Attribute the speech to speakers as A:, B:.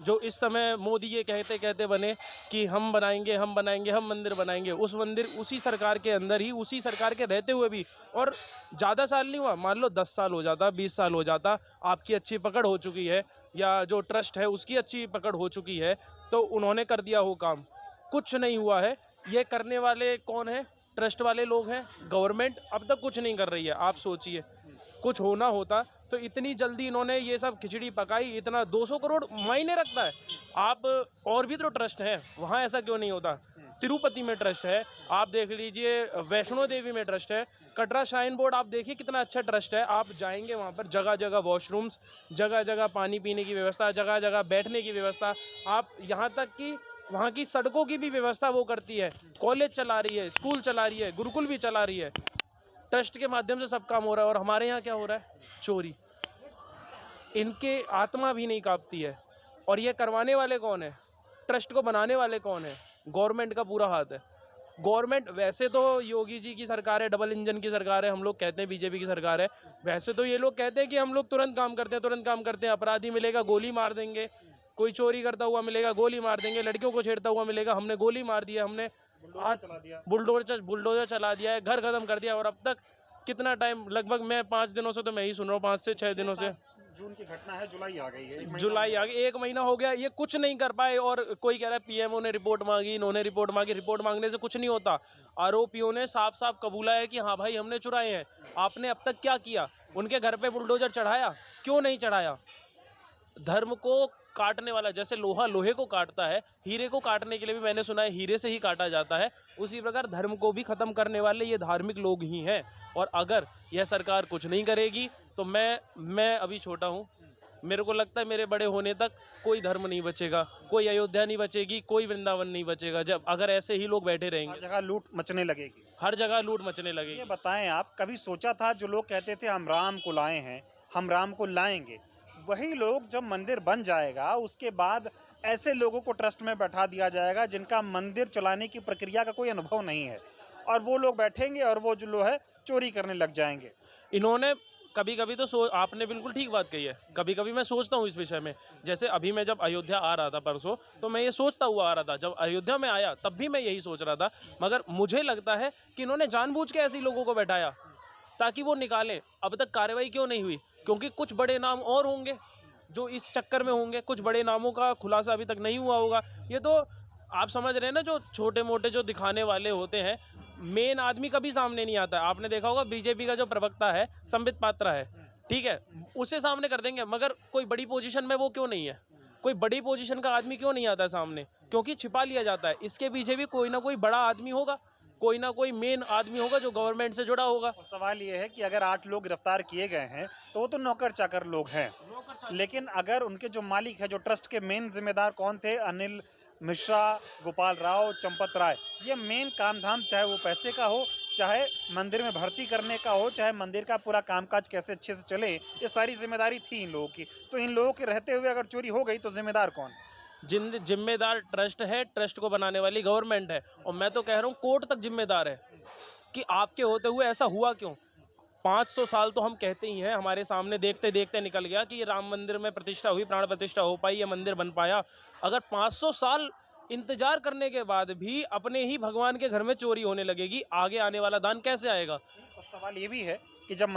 A: जो इस समय मोदी ये कहते कहते बने कि हम बनाएंगे हम बनाएंगे हम मंदिर बनाएंगे, उस मंदिर उसी सरकार के अंदर ही, उसी सरकार के रहते हुए भी, और ज़्यादा साल नहीं हुआ, मान लो 10 साल हो जाता, 20 साल हो जाता, आपकी अच्छी पकड़ हो चुकी है या जो ट्रस्ट है उसकी अच्छी पकड़ हो चुकी है, तो उन्होंने कर दिया वो काम। कुछ नहीं हुआ है। ये करने वाले कौन है? ट्रस्ट वाले लोग हैं। गवर्नमेंट अब तक कुछ नहीं कर रही है। आप सोचिए, कुछ होना होता तो इतनी जल्दी इन्होंने ये सब खिचड़ी पकाई, इतना 200 करोड़ मायने रखता है। आप और भी तो ट्रस्ट हैं, वहाँ ऐसा क्यों नहीं होता? तिरुपति में ट्रस्ट है, आप देख लीजिए, वैष्णो देवी में ट्रस्ट है, कटरा श्राइन बोर्ड आप देखिए कितना अच्छा ट्रस्ट है। आप जाएंगे वहाँ पर जगह जगह वॉशरूम्स, जगह जगह पानी पीने की व्यवस्था, जगह जगह बैठने की व्यवस्था, आप यहाँ तक कि वहाँ की सड़कों की भी व्यवस्था वो करती है। कॉलेज चला रही है, स्कूल चला रही है, गुरुकुल भी चला रही है। ट्रस्ट के माध्यम से सब काम हो रहा है। और हमारे यहाँ क्या हो रहा है? चोरी। इनके आत्मा भी नहीं कांपती है। और ये करवाने वाले कौन है? ट्रस्ट को बनाने वाले कौन है? गवर्नमेंट का पूरा हाथ है। गवर्नमेंट, वैसे तो योगी जी की सरकार है, डबल इंजन की सरकार है, हम लोग कहते हैं बीजेपी की सरकार है। वैसे तो ये लोग कहते हैं कि हम लोग तुरंत काम करते हैं, तुरंत काम करते हैं। अपराधी मिलेगा गोली मार देंगे, कोई चोरी करता हुआ मिलेगा गोली मार देंगे, लड़कियों को छेड़ता हुआ मिलेगा हमने गोली मार दिया, हमने बुलडोजर चला दिया है, घर खत्म कर दिया। और अब तक कितना टाइम, लगभग मैं 5 दिनों से तो मैं ही सुन रहा हूँ, 5 से 6 दिनों से।
B: जून की घटना है, जुलाई आ गई है,
A: जुलाई आ गई, 1 महीना हो गया, ये कुछ नहीं कर पाए। और कोई कह रहा है पीएमओ ने रिपोर्ट मांगी, इन्होंने रिपोर्ट मांगी। रिपोर्ट मांगने से कुछ नहीं होता। आरोपियों ने साफ साफ कबूला है कि हाँ भाई हमने चुराए हैं। आपने अब तक क्या किया? उनके घर पे बुलडोजर चढ़ाया? क्यों नहीं चढ़ाया? धर्म को काटने वाला, जैसे लोहा लोहे को काटता है, हीरे को काटने के लिए भी मैंने सुना है हीरे से ही काटा जाता है, उसी प्रकार धर्म को भी खत्म करने वाले ये धार्मिक लोग ही हैं। और अगर यह सरकार कुछ नहीं करेगी तो मैं अभी छोटा हूँ, मेरे को लगता है मेरे बड़े होने तक कोई धर्म नहीं बचेगा, कोई अयोध्या नहीं बचेगी, कोई वृंदावन नहीं बचेगा, जब अगर ऐसे ही लोग बैठे रहेंगे।
B: हर जगह लूट मचने लगेगी।
A: हर जगह लूट मचने लगेगी।
B: ये बताएं, आप कभी सोचा था, जो लोग कहते थे हम राम को लाए हैं, हम राम को लाएंगे, वही लोग जब मंदिर बन जाएगा उसके बाद ऐसे लोगों को ट्रस्ट में बैठा दिया जाएगा जिनका मंदिर चलाने की प्रक्रिया का कोई अनुभव नहीं है, और वो लोग बैठेंगे और वो जो लोग है चोरी करने लग जाएंगे।
A: इन्होंने कभी कभी तो आपने बिल्कुल ठीक बात कही है। कभी कभी मैं सोचता हूँ इस विषय में, जैसे अभी मैं जब अयोध्या आ रहा था परसों, तो मैं ये सोचता हुआ आ रहा था, जब अयोध्या में आया तब भी मैं यही सोच रहा था। मगर मुझे लगता है कि इन्होंने जानबूझ के ऐसे लोगों को बैठाया ताकि वो निकालें। अब तक कार्रवाई क्यों नहीं हुई? क्योंकि कुछ बड़े नाम और होंगे जो इस चक्कर में होंगे, कुछ बड़े नामों का खुलासा अभी तक नहीं हुआ होगा। ये तो आप समझ रहे हैं ना, जो छोटे मोटे जो दिखाने वाले होते हैं, मेन आदमी कभी सामने नहीं आता है। आपने देखा होगा बीजेपी का जो प्रवक्ता है संबित पात्रा है, ठीक है, उसे सामने कर देंगे, मगर कोई बड़ी पोजीशन में वो क्यों नहीं है? कोई बड़ी पोजीशन का आदमी क्यों नहीं आता है सामने? क्योंकि छिपा लिया जाता है। इसके पीछे भी कोई ना कोई बड़ा आदमी होगा, कोई ना कोई मेन आदमी होगा जो गवर्नमेंट से जुड़ा होगा।
B: और सवाल ये है कि अगर 8 लोग गिरफ्तार किए गए हैं तो वो तो नौकर चाकर लोग हैं, लेकिन अगर उनके जो मालिक है, जो ट्रस्ट के मेन जिम्मेदार कौन थे, अनिल मिश्रा, गोपाल राव, चंपत राय, ये मेन काम धाम, चाहे वो पैसे का हो, चाहे मंदिर में भर्ती करने का हो, चाहे मंदिर का पूरा कामकाज कैसे अच्छे से चले, ये सारी जिम्मेदारी थी इन लोगों की। तो इन लोगों के रहते हुए अगर चोरी हो गई तो जिम्मेदार कौन?
A: जिम्मेदार ट्रस्ट है, ट्रस्ट को बनाने वाली गवर्नमेंट है। और मैं तो कह रहा हूँ कोर्ट तक जिम्मेदार है कि आपके होते हुए ऐसा हुआ क्यों। 500 साल तो हम कहते ही हैं, हमारे सामने देखते देखते निकल गया कि ये राम मंदिर में प्रतिष्ठा हुई, प्राण प्रतिष्ठा हो पाई, ये मंदिर बन पाया। अगर 500 साल इंतजार करने के बाद भी अपने ही भगवान के घर में चोरी होने लगेगी, आगे आने वाला दान कैसे आएगा?
B: और सवाल ये भी है कि जब